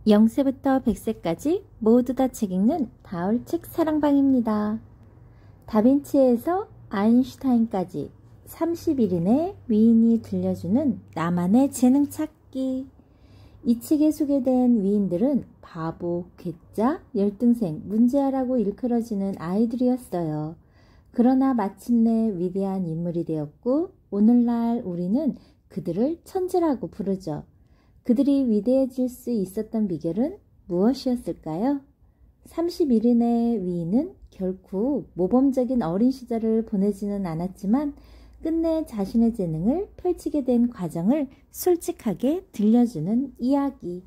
0세부터 100세까지 모두 다 책 읽는 다울책 사랑방입니다. 다빈치에서 아인슈타인까지 30일인의 위인이 들려주는 나만의 재능 찾기. 이 책에 소개된 위인들은 바보, 괴짜, 열등생, 문제아라고 일컬어지는 아이들이었어요. 그러나 마침내 위대한 인물이 되었고 오늘날 우리는 그들을 천재라고 부르죠. 그들이 위대해질 수 있었던 비결은 무엇이었을까요? 31인의 위인은 결코 모범적인 어린 시절을 보내지는 않았지만 끝내 자신의 재능을 펼치게 된 과정을 솔직하게 들려주는 이야기.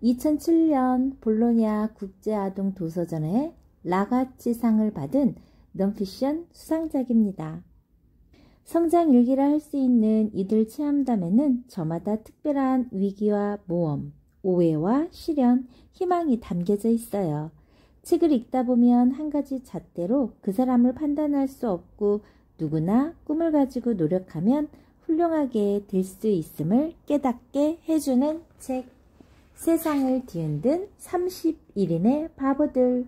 2007년 볼로냐 국제아동도서전에 라가치상을 받은 넌피션 수상작입니다. 성장 일기라 할 수 있는 이들 체험담에는 저마다 특별한 위기와 모험, 오해와 시련, 희망이 담겨져 있어요. 책을 읽다 보면 한 가지 잣대로 그 사람을 판단할 수 없고 누구나 꿈을 가지고 노력하면 훌륭하게 될 수 있음을 깨닫게 해주는 책. 세상을 뒤흔든 31인의 바보들.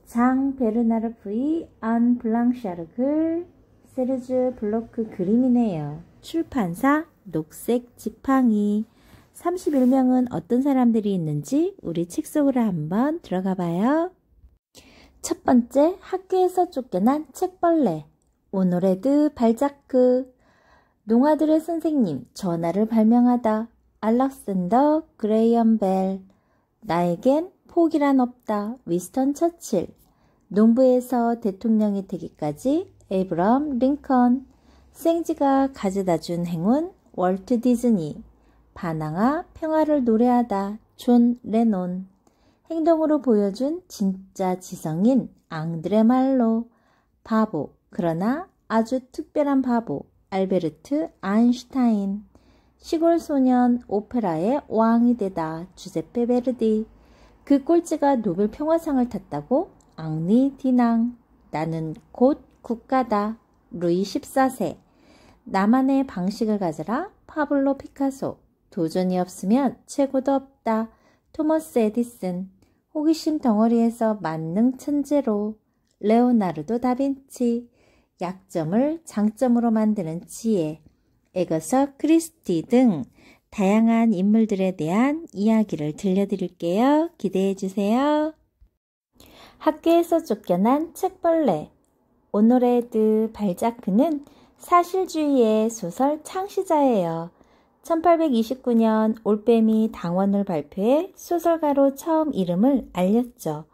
장 베르나르프의 안 블랑샤르 글, 세르주 블로크 그림이네요. 출판사 녹색 지팡이. 31명은 어떤 사람들이 있는지 우리 책 속으로 한번 들어가 봐요. 첫 번째, 학교에서 쫓겨난 책벌레. 오노레드 발자크. 농아들의 선생님, 전하를 발명하다. 알렉산더 그레이엄 벨. 나에겐 포기란 없다. 위스턴 처칠. 농부에서 대통령이 되기까지 에이브럼 링컨. 생지가 가져다준 행운 월트 디즈니. 바나나 평화를 노래하다. 존 레논. 행동으로 보여준 진짜 지성인 앙드레 말로. 바보, 그러나 아주 특별한 바보 알베르트 아인슈타인. 시골 소년 오페라의 왕이 되다. 주제페 베르디. 그 꼴찌가 노벨 평화상을 탔다고? 앙리 디낭. 나는 곧 국가다. 루이 14세. 나만의 방식을 가져라. 파블로 피카소. 도전이 없으면 최고도 없다. 토머스 에디슨. 호기심 덩어리에서 만능 천재로. 레오나르도 다빈치. 약점을 장점으로 만드는 지혜. 에거서 크리스티 등 다양한 인물들에 대한 이야기를 들려드릴게요. 기대해 주세요. 학교에서 쫓겨난 책벌레. 오노레드 발자크는 사실주의의 소설 창시자예요. 1829년 올빼미 당원을 발표해 소설가로 처음 이름을 알렸죠.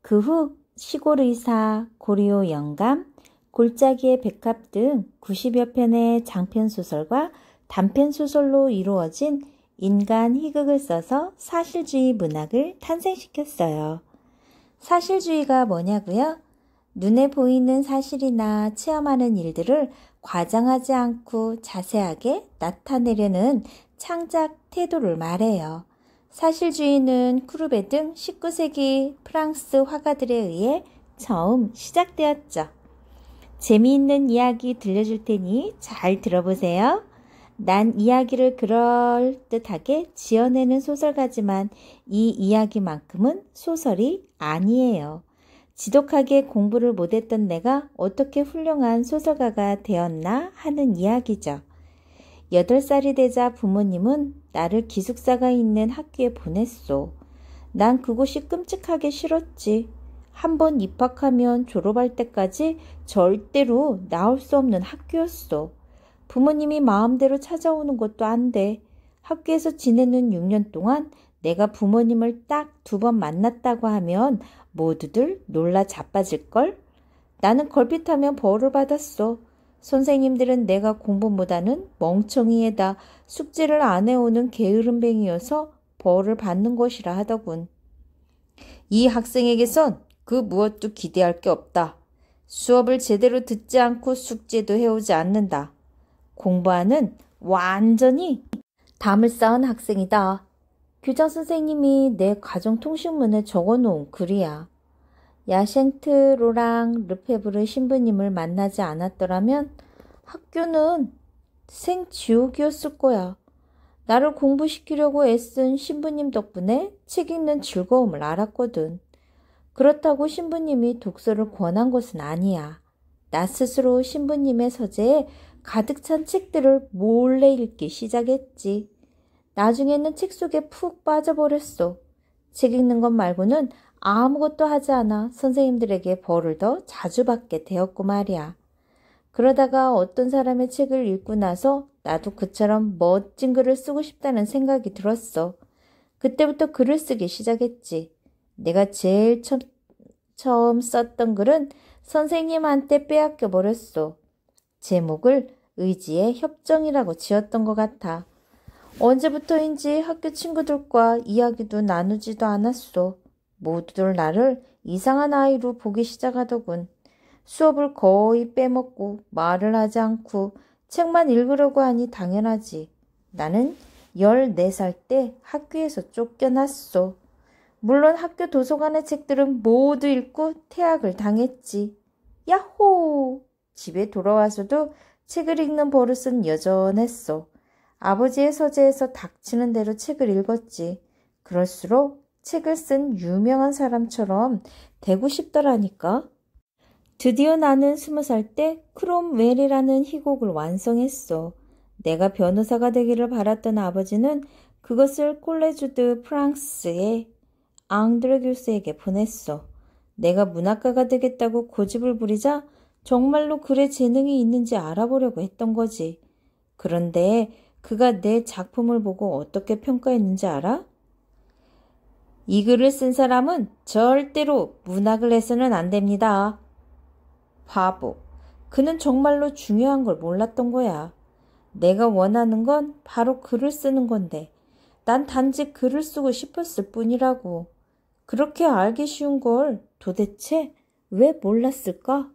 그 후 시골의사, 고리오 영감, 골짜기의 백합 등 90여 편의 장편소설과 단편소설로 이루어진 인간 희극을 써서 사실주의 문학을 탄생시켰어요. 사실주의가 뭐냐고요? 눈에 보이는 사실이나 체험하는 일들을 과장하지 않고 자세하게 나타내려는 창작 태도를 말해요. 사실주의는 쿠르베 등 19세기 프랑스 화가들에 의해 처음 시작되었죠. 재미있는 이야기 들려줄 테니 잘 들어보세요. 난 이야기를 그럴듯하게 지어내는 소설가지만 이 이야기만큼은 소설이 아니에요. 지독하게 공부를 못했던 내가 어떻게 훌륭한 소설가가 되었나 하는 이야기죠. 8살이 되자 부모님은 나를 기숙사가 있는 학교에 보냈소. 난 그곳이 끔찍하게 싫었지. 한번 입학하면 졸업할 때까지 절대로 나올 수 없는 학교였어. 부모님이 마음대로 찾아오는 것도 안 돼. 학교에서 지내는 6년 동안 내가 부모님을 딱 2번 만났다고 하면 모두들 놀라 자빠질걸? 나는 걸핏하면 벌을 받았어. 선생님들은 내가 공부 못하는 멍청이에다 숙제를 안 해오는 게으름뱅이여서 벌을 받는 것이라 하더군. 이 학생에게선 그 무엇도 기대할 게 없다. 수업을 제대로 듣지 않고 숙제도 해오지 않는다. 공부하는 완전히 담을 쌓은 학생이다. 교장 선생님이 내 가정통신문에 적어놓은 글이야. 야셴트 로랑 르페브르 신부님을 만나지 않았더라면 학교는 생지옥이었을 거야. 나를 공부시키려고 애쓴 신부님 덕분에 책 읽는 즐거움을 알았거든. 그렇다고 신부님이 독서를 권한 것은 아니야. 나 스스로 신부님의 서재에 가득 찬 책들을 몰래 읽기 시작했지. 나중에는 책 속에 푹 빠져버렸어. 책 읽는 것 말고는 아무것도 하지 않아 선생님들에게 벌을 더 자주 받게 되었고 말이야. 그러다가 어떤 사람의 책을 읽고 나서 나도 그처럼 멋진 글을 쓰고 싶다는 생각이 들었어. 그때부터 글을 쓰기 시작했지. 내가 제일 처음 썼던 글은 선생님한테 빼앗겨 버렸어. 제목을 의지의 협정이라고 지었던 것 같아. 언제부터인지 학교 친구들과 이야기도 나누지도 않았어. 모두들 나를 이상한 아이로 보기 시작하더군. 수업을 거의 빼먹고 말을 하지 않고 책만 읽으려고 하니 당연하지. 나는 14살 때 학교에서 쫓겨났어. 물론 학교 도서관의 책들은 모두 읽고 퇴학을 당했지. 야호! 집에 돌아와서도 책을 읽는 버릇은 여전했어. 아버지의 서재에서 닥치는 대로 책을 읽었지. 그럴수록 책을 쓴 유명한 사람처럼 되고 싶더라니까. 드디어 나는 20살 때 크롬웰이라는 희곡을 완성했어. 내가 변호사가 되기를 바랐던 아버지는 그것을 콜레주 드 프랑스의 앙드레 교수에게 보냈어. 내가 문학가가 되겠다고 고집을 부리자 정말로 글에 재능이 있는지 알아보려고 했던 거지. 그런데 그가 내 작품을 보고 어떻게 평가했는지 알아? 이 글을 쓴 사람은 절대로 문학을 해서는 안 됩니다. 바보. 그는 정말로 중요한 걸 몰랐던 거야. 내가 원하는 건 바로 글을 쓰는 건데 난 단지 글을 쓰고 싶었을 뿐이라고. 그렇게 알기 쉬운 걸 도대체 왜 몰랐을까?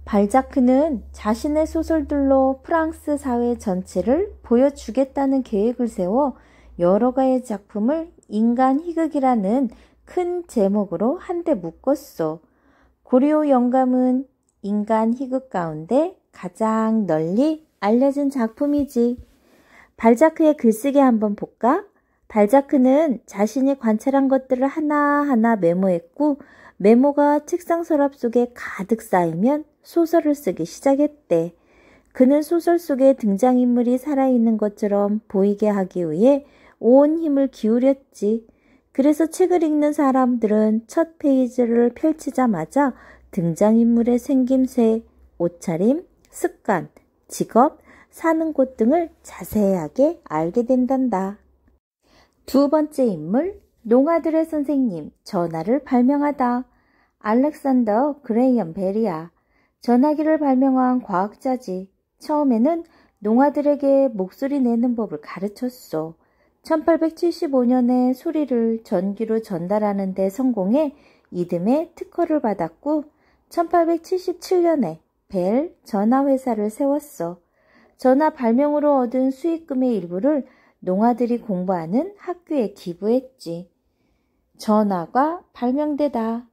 발자크는 자신의 소설들로 프랑스 사회 전체를 보여주겠다는 계획을 세워 여러 가지 작품을 인간 희극이라는 큰 제목으로 한데 묶었어. 고리오 영감은 인간 희극 가운데 가장 널리 알려진 작품이지. 발자크의 글쓰기 한번 볼까? 발자크는 자신이 관찰한 것들을 하나하나 메모했고 메모가 책상 서랍 속에 가득 쌓이면 소설을 쓰기 시작했대. 그는 소설 속에 등장인물이 살아있는 것처럼 보이게 하기 위해 온 힘을 기울였지. 그래서 책을 읽는 사람들은 첫 페이지를 펼치자마자 등장인물의 생김새, 옷차림, 습관, 직업, 사는 곳 등을 자세하게 알게 된단다. 두 번째 인물, 농아들의 선생님, 전화를 발명하다. 알렉산더 그레이엄 벨이야. 전화기를 발명한 과학자지. 처음에는 농아들에게 목소리 내는 법을 가르쳤어. 1875년에 소리를 전기로 전달하는 데 성공해 이듬해 특허를 받았고 1877년에 벨 전화회사를 세웠어. 전화 발명으로 얻은 수익금의 일부를 농아들이 공부하는 학교에 기부했지. 전화가 발명되다.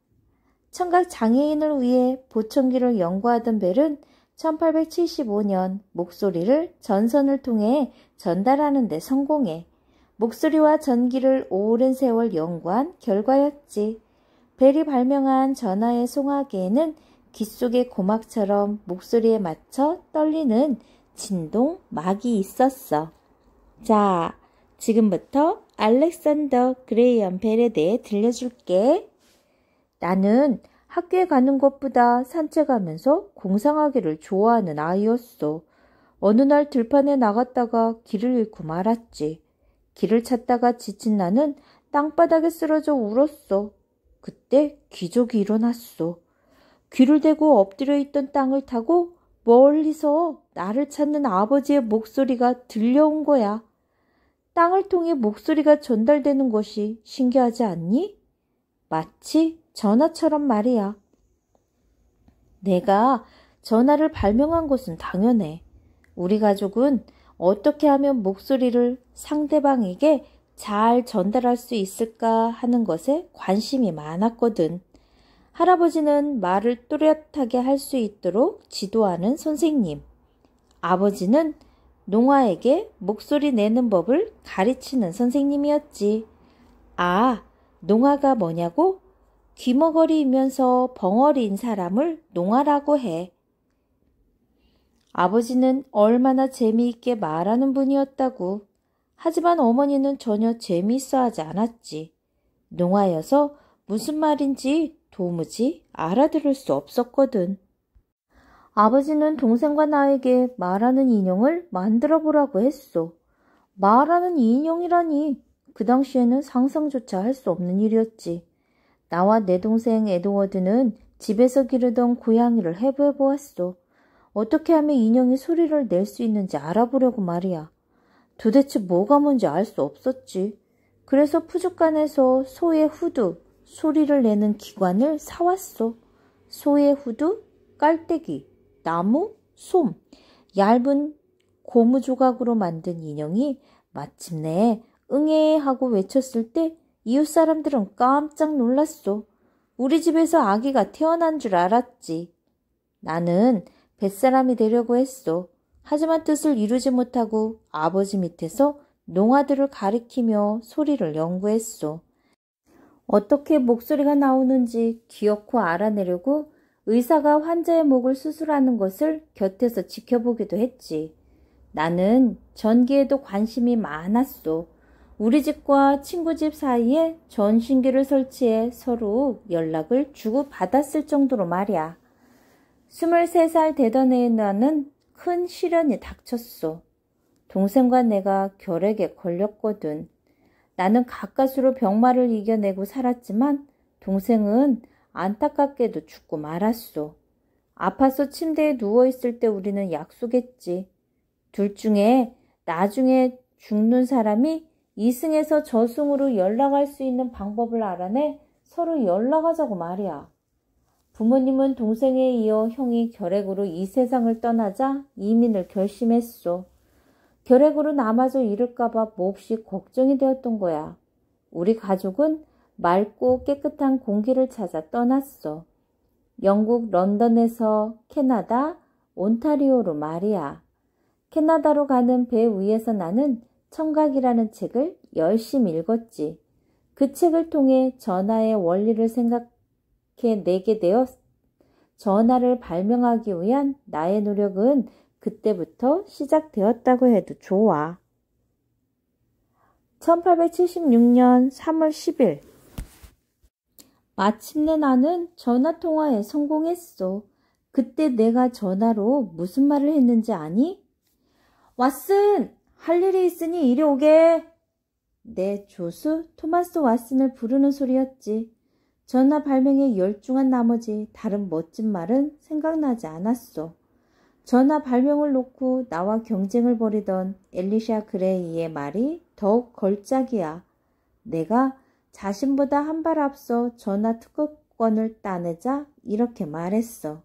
청각 장애인을 위해 보청기를 연구하던 벨은 1875년 목소리를 전선을 통해 전달하는 데 성공해 목소리와 전기를 오랜 세월 연구한 결과였지. 벨이 발명한 전화의 송화기에는 귀 속의 고막처럼 목소리에 맞춰 떨리는 진동막이 있었어. 자, 지금부터 알렉산더 그레이엄 벨에 대해 들려줄게. 나는 학교에 가는 것보다 산책하면서 공상하기를 좋아하는 아이였어. 어느 날 들판에 나갔다가 길을 잃고 말았지. 길을 찾다가 지친 나는 땅바닥에 쓰러져 울었어. 그때 기적이 일어났어. 귀를 대고 엎드려 있던 땅을 타고 멀리서 나를 찾는 아버지의 목소리가 들려온 거야. 땅을 통해 목소리가 전달되는 것이 신기하지 않니? 마치 전화처럼 말이야. 내가 전화를 발명한 것은 당연해. 우리 가족은 어떻게 하면 목소리를 상대방에게 잘 전달할 수 있을까 하는 것에 관심이 많았거든. 할아버지는 말을 또렷하게 할 수 있도록 지도하는 선생님. 아버지는 농아에게 목소리 내는 법을 가르치는 선생님이었지. 아, 농아가 뭐냐고? 귀머거리이면서 벙어리인 사람을 농아라고 해. 아버지는 얼마나 재미있게 말하는 분이었다고. 하지만 어머니는 전혀 재미있어 하지 않았지. 농아여서 무슨 말인지 도무지 알아들을 수 없었거든. 아버지는 동생과 나에게 말하는 인형을 만들어 보라고 했소. 말하는 인형이라니 그 당시에는 상상조차 할 수 없는 일이었지. 나와 내 동생 에드워드는 집에서 기르던 고양이를 해보았소. 어떻게 하면 인형이 소리를 낼 수 있는지 알아보려고 말이야. 도대체 뭐가 뭔지 알 수 없었지. 그래서 푸주간에서 소의 후두, 소리를 내는 기관을 사왔소. 소의 후두, 깔때기, 나무, 솜, 얇은 고무 조각으로 만든 인형이 마침내 응애 하고 외쳤을 때 이웃 사람들은 깜짝 놀랐소. 우리 집에서 아기가 태어난 줄 알았지. 나는 뱃사람이 되려고 했소. 하지만 뜻을 이루지 못하고 아버지 밑에서 농아들을 가리키며 소리를 연구했소. 어떻게 목소리가 나오는지 기어코 알아내려고 의사가 환자의 목을 수술하는 것을 곁에서 지켜보기도 했지. 나는 전기에도 관심이 많았소. 우리 집과 친구 집 사이에 전신기를 설치해 서로 연락을 주고받았을 정도로 말이야. 23살 되던 해에 나는 큰 시련이 닥쳤소. 동생과 내가 결핵에 걸렸거든. 나는 가까스로 병마를 이겨내고 살았지만 동생은 안타깝게도 죽고 말았소. 아파서 침대에 누워있을 때 우리는 약속했지. 둘 중에 나중에 죽는 사람이 이승에서 저승으로 연락할 수 있는 방법을 알아내 서로 연락하자고 말이야. 부모님은 동생에 이어 형이 결핵으로 이 세상을 떠나자 이민을 결심했소. 결핵으로 남아서 잃을까봐 몹시 걱정이 되었던 거야. 우리 가족은 맑고 깨끗한 공기를 찾아 떠났어. 영국 런던에서 캐나다 온타리오로 말이야. 캐나다로 가는 배 위에서 나는 청각이라는 책을 열심히 읽었지. 그 책을 통해 전하의 원리를 생각해내게 되어 전하를 발명하기 위한 나의 노력은 그때부터 시작되었다고 해도 좋아. 1876년 3월 10일 마침내 나는 전화통화에 성공했어. 그때 내가 전화로 무슨 말을 했는지 아니? 왓슨! 할 일이 있으니 이리 오게! 내 조수 토마스 왓슨을 부르는 소리였지. 전화 발명에 열중한 나머지 다른 멋진 말은 생각나지 않았어. 전화 발명을 놓고 나와 경쟁을 벌이던 엘리샤 그레이의 말이 더욱 걸작이야. 내가 자신보다 한 발 앞서 전화 특허권을 따내자 이렇게 말했어.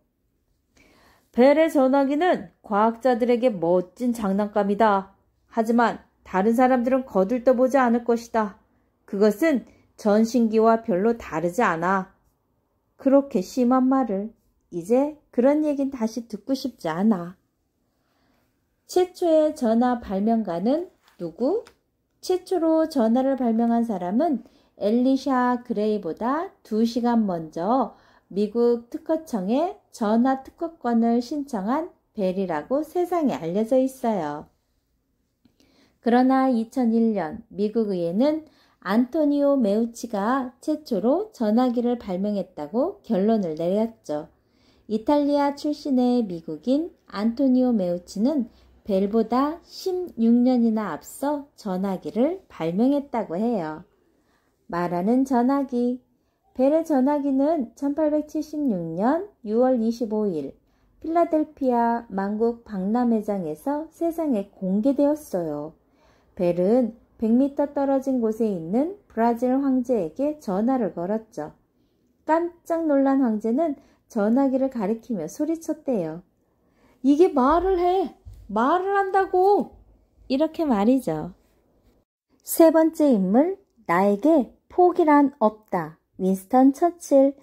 벨의 전화기는 과학자들에게 멋진 장난감이다. 하지만 다른 사람들은 거들떠보지 않을 것이다. 그것은 전신기와 별로 다르지 않아. 그렇게 심한 말을 이제 그런 얘긴 다시 듣고 싶지 않아. 최초의 전화 발명가는 누구? 최초로 전화를 발명한 사람은 엘리샤 그레이보다 2시간 먼저 미국 특허청에 전화 특허권을 신청한 벨이라고 세상에 알려져 있어요. 그러나 2001년 미국 의회는 안토니오 메우치가 최초로 전화기를 발명했다고 결론을 내렸죠. 이탈리아 출신의 미국인 안토니오 메우치는 벨보다 16년이나 앞서 전화기를 발명했다고 해요. 말하는 전화기. 벨의 전화기는 1876년 6월 25일 필라델피아 만국 박람회장에서 세상에 공개되었어요. 벨은 100m 떨어진 곳에 있는 브라질 황제에게 전화를 걸었죠. 깜짝 놀란 황제는 전화기를 가리키며 소리쳤대요. 이게 말을 해! 말을 한다고! 이렇게 말이죠. 세 번째 인물, 나에게 포기란 없다. 윈스턴 처칠.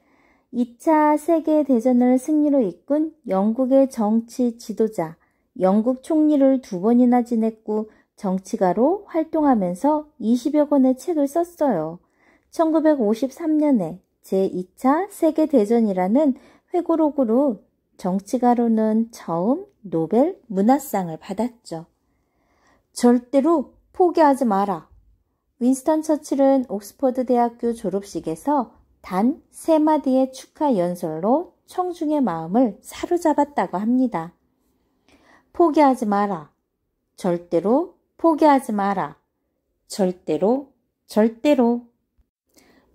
2차 세계대전을 승리로 이끈 영국의 정치 지도자, 영국 총리를 2번이나 지냈고 정치가로 활동하면서 20여 권의 책을 썼어요. 1953년에 제2차 세계대전이라는 회고록으로 정치가로는 처음 노벨 문화상을 받았죠. 절대로 포기하지 마라. 윈스턴 처칠은 옥스퍼드 대학교 졸업식에서 단 3마디의 축하 연설로 청중의 마음을 사로잡았다고 합니다. 포기하지 마라. 절대로 포기하지 마라. 절대로, 절대로.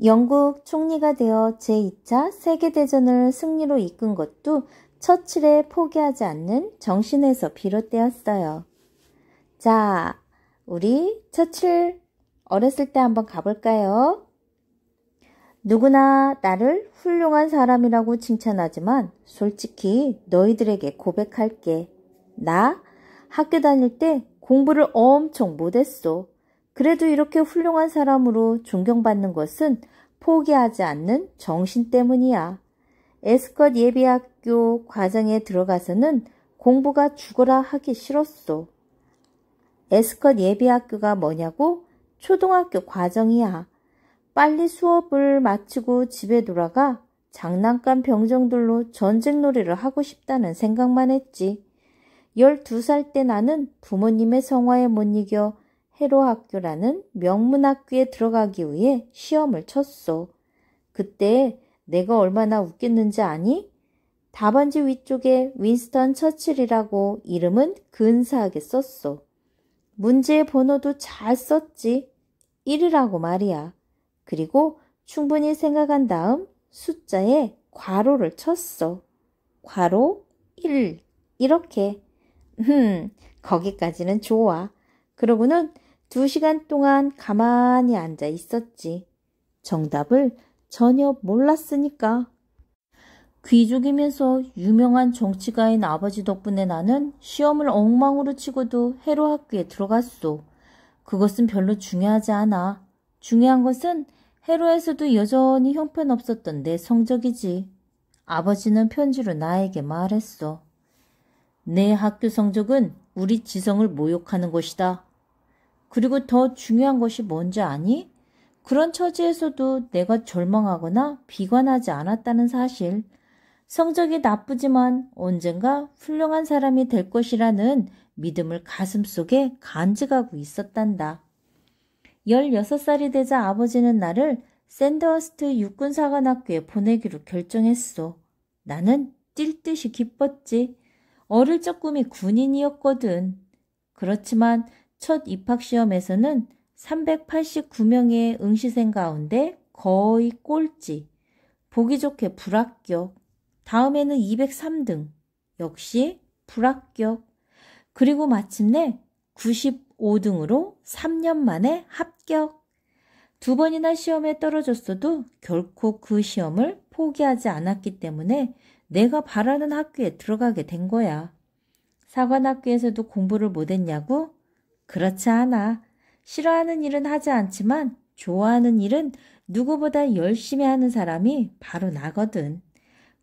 영국 총리가 되어 제2차 세계대전을 승리로 이끈 것도 처칠의 포기하지 않는 정신에서 비롯되었어요. 자, 우리 처칠 어렸을 때 한번 가볼까요? 누구나 나를 훌륭한 사람이라고 칭찬하지만 솔직히 너희들에게 고백할게. 나 학교 다닐 때 공부를 엄청 못했어. 그래도 이렇게 훌륭한 사람으로 존경받는 것은 포기하지 않는 정신 때문이야. 에스컷 예비학교 과정에 들어가서는 공부가 죽어라 하기 싫었어. 에스컷 예비학교가 뭐냐고? 초등학교 과정이야. 빨리 수업을 마치고 집에 돌아가 장난감 병정들로 전쟁놀이를 하고 싶다는 생각만 했지. 12살 때 나는 부모님의 성화에 못 이겨 해로학교라는 명문학교에 들어가기 위해 시험을 쳤어. 그때 내가 얼마나 웃겼는지 아니? 답안지 위쪽에 윈스턴 처칠이라고 이름은 근사하게 썼어. 문제의 번호도 잘 썼지. 1이라고 말이야. 그리고 충분히 생각한 다음 숫자에 괄호를 쳤어. 괄호 1 이렇게. 거기까지는 좋아. 그러고는 2시간 동안 가만히 앉아 있었지. 정답을 전혀 몰랐으니까. 귀족이면서 유명한 정치가인 아버지 덕분에 나는 시험을 엉망으로 치고도 해로학교에 들어갔소. 그것은 별로 중요하지 않아. 중요한 것은 해로에서도 여전히 형편없었던 내 성적이지. 아버지는 편지로 나에게 말했어. 내 학교 성적은 우리 지성을 모욕하는 것이다. 그리고 더 중요한 것이 뭔지 아니? 그런 처지에서도 내가 절망하거나 비관하지 않았다는 사실. 성적이 나쁘지만 언젠가 훌륭한 사람이 될 것이라는 믿음을 가슴속에 간직하고 있었단다. 16살이 되자 아버지는 나를 샌더스트 육군사관학교에 보내기로 결정했어. 나는 뛸 듯이 기뻤지. 어릴 적 꿈이 군인이었거든. 그렇지만 첫 입학시험에서는 389명의 응시생 가운데 거의 꼴찌. 보기 좋게 불합격. 다음에는 203등. 역시 불합격. 그리고 마침내 95등으로 3년 만에 합격. 2번이나 시험에 떨어졌어도 결코 그 시험을 포기하지 않았기 때문에 내가 바라는 학교에 들어가게 된 거야. 사관학교에서도 공부를 못했냐고? 그렇지 않아. 싫어하는 일은 하지 않지만 좋아하는 일은 누구보다 열심히 하는 사람이 바로 나거든.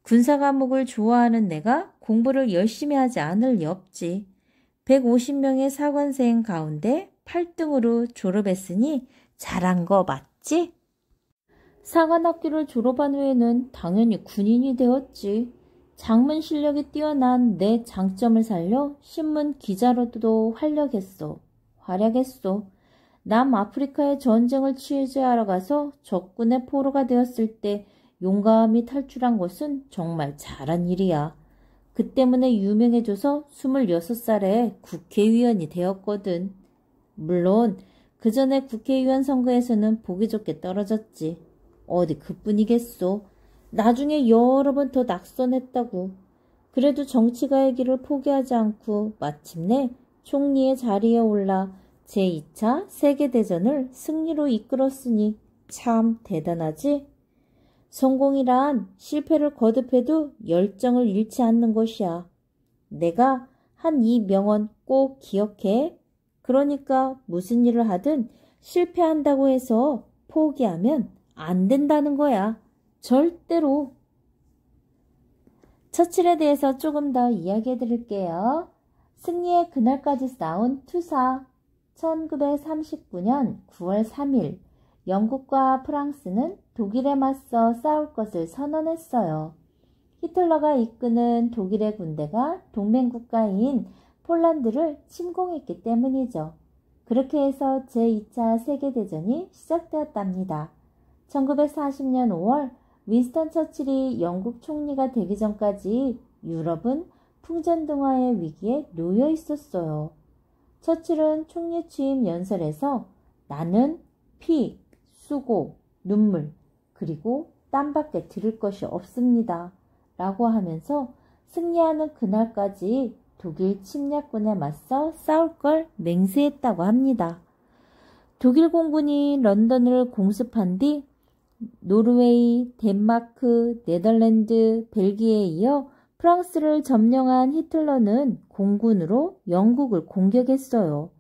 군사 과목을 좋아하는 내가 공부를 열심히 하지 않을 리 없지. 150명의 사관생 가운데 8등으로 졸업했으니 잘한 거 맞지? 사관학교를 졸업한 후에는 당연히 군인이 되었지. 장문 실력이 뛰어난 내 장점을 살려 신문 기자로도 활약했어. 남아프리카의 전쟁을 취재하러 가서 적군의 포로가 되었을 때 용감히 탈출한 것은 정말 잘한 일이야. 그 때문에 유명해져서 26살에 국회의원이 되었거든. 물론 그 전에 국회의원 선거에서는 보기 좋게 떨어졌지. 어디 그뿐이겠소. 나중에 여러 번 더 낙선했다고. 그래도 정치가의 길을 포기하지 않고 마침내 총리의 자리에 올라 제2차 세계대전을 승리로 이끌었으니 참 대단하지? 성공이란 실패를 거듭해도 열정을 잃지 않는 것이야. 내가 한 이 명언 꼭 기억해. 그러니까 무슨 일을 하든 실패한다고 해서 포기하면 안 된다는 거야. 절대로. 처칠에 대해서 조금 더 이야기해 드릴게요. 승리의 그날까지 싸운 투사. 1939년 9월 3일 영국과 프랑스는 독일에 맞서 싸울 것을 선언했어요. 히틀러가 이끄는 독일의 군대가 동맹국가인 폴란드를 침공했기 때문이죠. 그렇게 해서 제2차 세계대전이 시작되었답니다. 1940년 5월 윈스턴 처칠이 영국 총리가 되기 전까지 유럽은 풍전등화의 위기에 놓여 있었어요. 처칠은 총리 취임 연설에서 나는 피, 수고, 눈물, 그리고 땀밖에 들을 것이 없습니다. 라고 하면서 승리하는 그날까지 독일 침략군에 맞서 싸울 걸 맹세했다고 합니다. 독일 공군이 런던을 공습한 뒤 노르웨이, 덴마크, 네덜란드, 벨기에에 이어 프랑스를 점령한 히틀러는 공군으로 영국을 공격했어요.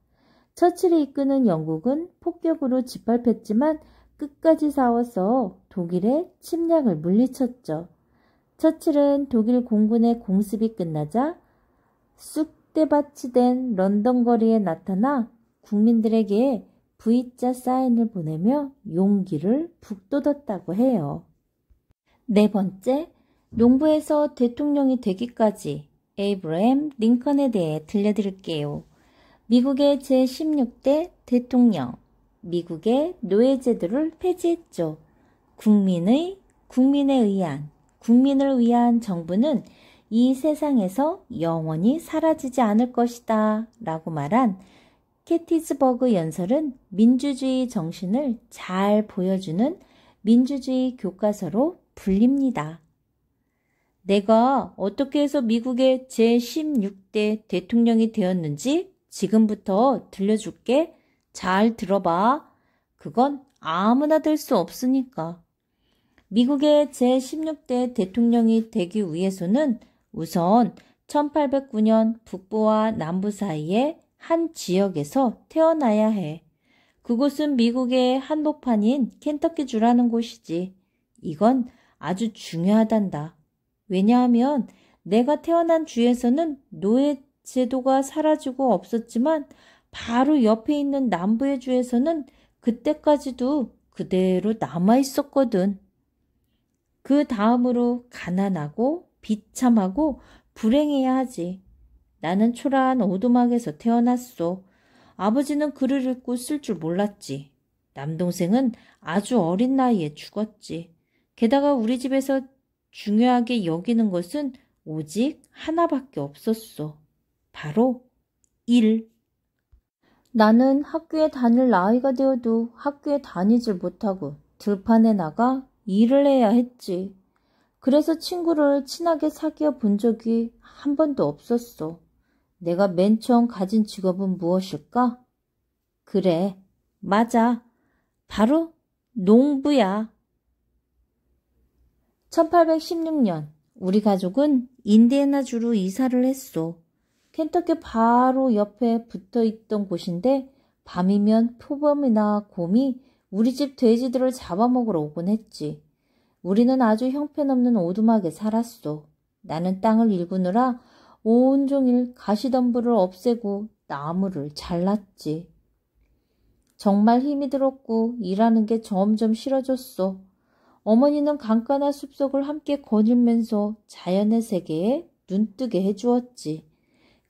처칠이 이끄는 영국은 폭격으로 짓밟혔지만 끝까지 싸워서 독일의 침략을 물리쳤죠. 처칠은 독일 공군의 공습이 끝나자 쑥대밭이 된 런던 거리에 나타나 국민들에게 V자 사인을 보내며 용기를 북돋았다고 해요. 네 번째, 농부에서 대통령이 되기까지 에이브러햄 링컨에 대해 들려드릴게요. 미국의 제16대 대통령, 미국의 노예제도를 폐지했죠. 국민에 의한, 국민을 위한 정부는 이 세상에서 영원히 사라지지 않을 것이다 라고 말한 게티즈버그 연설은 민주주의 정신을 잘 보여주는 민주주의 교과서로 불립니다. 내가 어떻게 해서 미국의 제16대 대통령이 되었는지 지금부터 들려줄게. 잘 들어봐. 그건 아무나 될 수 없으니까. 미국의 제16대 대통령이 되기 위해서는 우선 1809년 북부와 남부 사이에 한 지역에서 태어나야 해. 그곳은 미국의 한복판인 켄터키주라는 곳이지. 이건 아주 중요하단다. 왜냐하면 내가 태어난 주에서는 노예 제도가 사라지고 없었지만 바로 옆에 있는 남부의 주에서는 그때까지도 그대로 남아 있었거든. 그 다음으로 가난하고 비참하고 불행해야 하지. 나는 초라한 오두막에서 태어났소. 아버지는 글을 읽고 쓸 줄 몰랐지. 남동생은 아주 어린 나이에 죽었지. 게다가 우리 집에서 중요하게 여기는 것은 오직 하나밖에 없었소. 바로 일. 나는 학교에 다닐 나이가 되어도 학교에 다니질 못하고 들판에 나가 일을 해야 했지. 그래서 친구를 친하게 사귀어 본 적이 한 번도 없었어. 내가 맨 처음 가진 직업은 무엇일까? 그래, 맞아. 바로 농부야. 1816년 우리 가족은 인디애나주로 이사를 했소. 켄터키 바로 옆에 붙어있던 곳인데 밤이면 표범이나 곰이 우리 집 돼지들을 잡아먹으러 오곤 했지. 우리는 아주 형편없는 오두막에 살았소. 나는 땅을 일구느라 온종일 가시덤불을 없애고 나무를 잘랐지. 정말 힘이 들었고 일하는 게 점점 싫어졌어. 어머니는 강가나 숲속을 함께 거닐면서 자연의 세계에 눈뜨게 해주었지.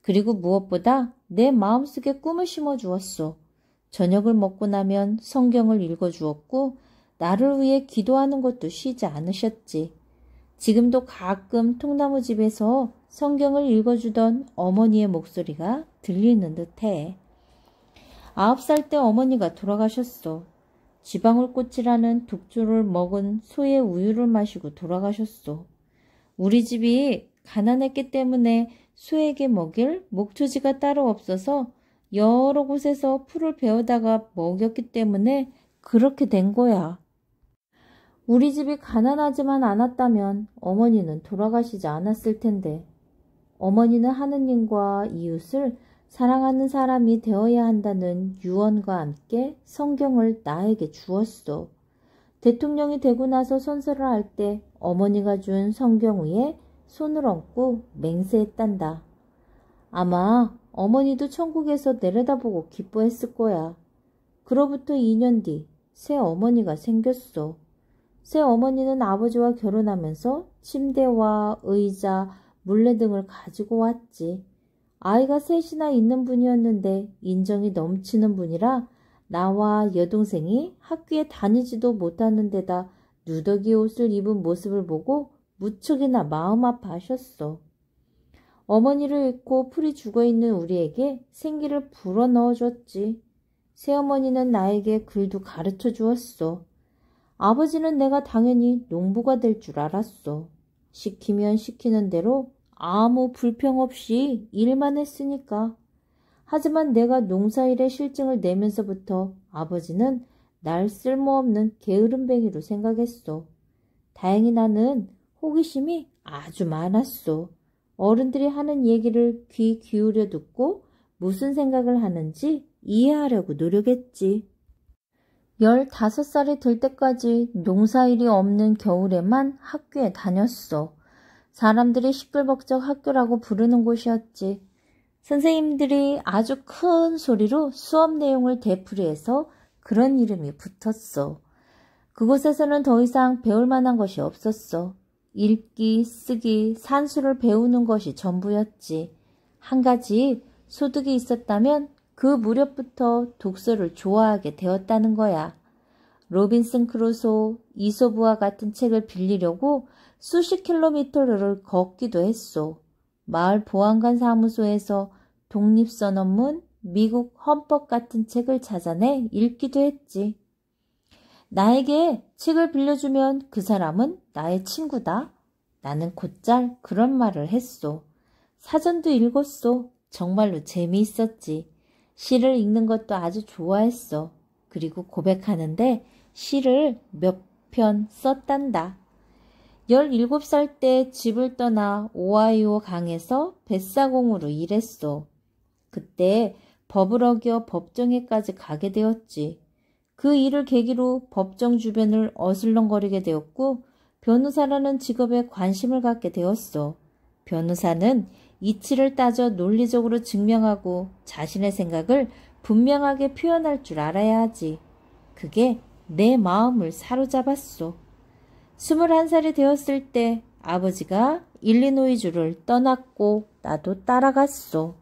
그리고 무엇보다 내 마음속에 꿈을 심어주었어. 저녁을 먹고 나면 성경을 읽어주었고 나를 위해 기도하는 것도 쉬지 않으셨지. 지금도 가끔 통나무집에서 성경을 읽어주던 어머니의 목소리가 들리는 듯해. 9살 때 어머니가 돌아가셨어. 쥐방울꽃이라는 독초를 먹은 소의 우유를 마시고 돌아가셨어. 우리 집이 가난했기 때문에 소에게 먹일 목초지가 따로 없어서 여러 곳에서 풀을 베어다가 먹였기 때문에 그렇게 된 거야. 우리 집이 가난하지만 않았다면 어머니는 돌아가시지 않았을 텐데. 어머니는 하느님과 이웃을 사랑하는 사람이 되어야 한다는 유언과 함께 성경을 나에게 주었어. 대통령이 되고 나서 선서를 할 때 어머니가 준 성경 위에 손을 얹고 맹세했단다. 아마 어머니도 천국에서 내려다보고 기뻐했을 거야. 그로부터 2년 뒤 새 어머니가 생겼어. 새 어머니는 아버지와 결혼하면서 침대와 의자, 물레 등을 가지고 왔지. 아이가 셋이나 있는 분이었는데 인정이 넘치는 분이라 나와 여동생이 학교에 다니지도 못하는 데다 누더기 옷을 입은 모습을 보고 무척이나 마음 아파하셨어. 어머니를 잃고 풀이 죽어있는 우리에게 생기를 불어넣어줬지. 새어머니는 나에게 글도 가르쳐 주었어. 아버지는 내가 당연히 농부가 될 줄 알았어. 시키면 시키는 대로 아무 불평 없이 일만 했으니까. 하지만 내가 농사일에 실증을 내면서부터 아버지는 날 쓸모없는 게으름뱅이로 생각했어. 다행히 나는 호기심이 아주 많았어. 어른들이 하는 얘기를 귀 기울여 듣고 무슨 생각을 하는지 이해하려고 노력했지. 15살이 될 때까지 농사일이 없는 겨울에만 학교에 다녔어. 사람들이 시끌벅적 학교라고 부르는 곳이었지. 선생님들이 아주 큰 소리로 수업 내용을 되풀이해서 그런 이름이 붙었어. 그곳에서는 더 이상 배울 만한 것이 없었어. 읽기, 쓰기, 산수를 배우는 것이 전부였지. 한 가지 소득이 있었다면 그 무렵부터 독서를 좋아하게 되었다는 거야. 로빈슨 크루소, 이솝우와 같은 책을 빌리려고 수십 킬로미터를 걷기도 했소. 마을 보안관 사무소에서 독립선언문, 미국 헌법 같은 책을 찾아내 읽기도 했지. 나에게 책을 빌려주면 그 사람은 나의 친구다. 나는 곧잘 그런 말을 했소. 사전도 읽었소. 정말로 재미있었지. 시를 읽는 것도 아주 좋아했어. 그리고 고백하는데 시를 몇 편 썼단다. 17살 때 집을 떠나 오하이오 강에서 뱃사공으로 일했어. 그때 법을 어겨 법정에까지 가게 되었지. 그 일을 계기로 법정 주변을 어슬렁거리게 되었고 변호사라는 직업에 관심을 갖게 되었어. 변호사는 이치를 따져 논리적으로 증명하고 자신의 생각을 분명하게 표현할 줄 알아야 하지. 그게 내 마음을 사로잡았소. 21살이 되었을 때 아버지가 일리노이주를 떠났고 나도 따라갔소.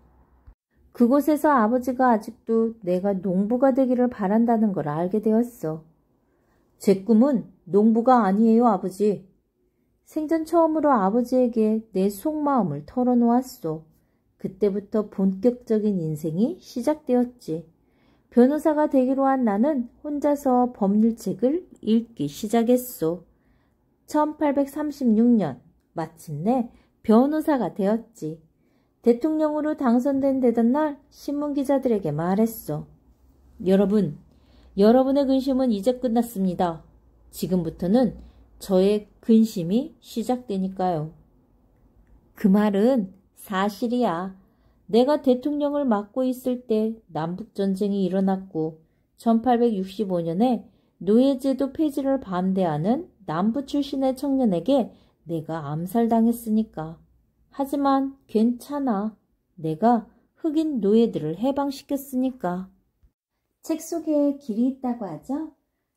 그곳에서 아버지가 아직도 내가 농부가 되기를 바란다는 걸 알게 되었어. 제 꿈은 농부가 아니에요, 아버지. 생전 처음으로 아버지에게 내 속마음을 털어놓았소. 그때부터 본격적인 인생이 시작되었지. 변호사가 되기로 한 나는 혼자서 법률책을 읽기 시작했소. 1836년 마침내 변호사가 되었지. 대통령으로 당선된 되던 날 신문기자들에게 말했어. 여러분, 여러분의 근심은 이제 끝났습니다. 지금부터는 저의 근심이 시작되니까요. 그 말은 사실이야. 내가 대통령을 맡고 있을 때 남북전쟁이 일어났고 1865년에 노예제도 폐지를 반대하는 남부 출신의 청년에게 내가 암살당했으니까. 하지만 괜찮아. 내가 흑인 노예들을 해방시켰으니까. 책 속에 길이 있다고 하죠.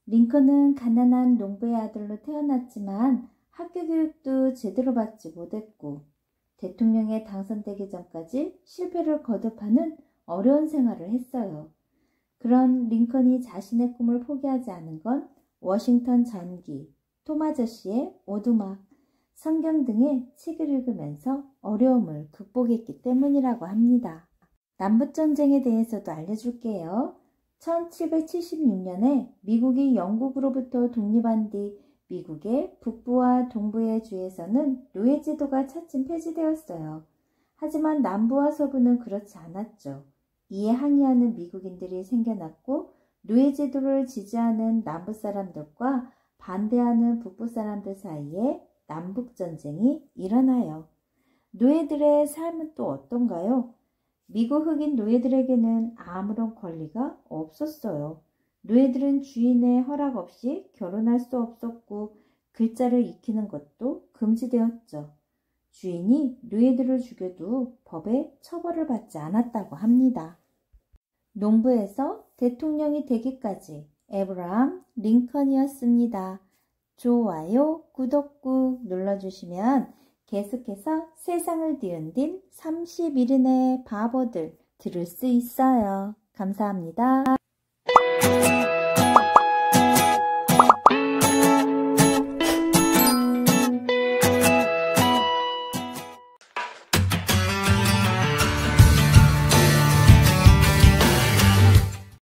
링컨은 가난한 농부의 아들로 태어났지만 학교 교육도 제대로 받지 못했고 대통령에 당선되기 전까지 실패를 거듭하는 어려운 생활을 했어요. 그런 링컨이 자신의 꿈을 포기하지 않은 건 워싱턴 전기, 톰 아저씨의 오두막, 성경 등의 책을 읽으면서 어려움을 극복했기 때문이라고 합니다. 남북전쟁에 대해서도 알려줄게요. 1776년에 미국이 영국으로부터 독립한 뒤 미국의 북부와 동부의 주에서는 노예제도가 차츰 폐지되었어요. 하지만 남부와 서부는 그렇지 않았죠. 이에 항의하는 미국인들이 생겨났고 노예제도를 지지하는 남부 사람들과 반대하는 북부 사람들 사이에 남북전쟁이 일어나요. 노예들의 삶은 또 어떤가요? 미국 흑인 노예들에게는 아무런 권리가 없었어요. 노예들은 주인의 허락 없이 결혼할 수 없었고 글자를 익히는 것도 금지되었죠. 주인이 누이들을 죽여도 법에 처벌을 받지 않았다고 합니다. 농부에서 대통령이 되기까지 에브라함 링컨이었습니다. 좋아요, 구독 꾹 눌러주시면 계속해서 세상을 뒤흔든 31인의 바보들 들을 수 있어요. 감사합니다.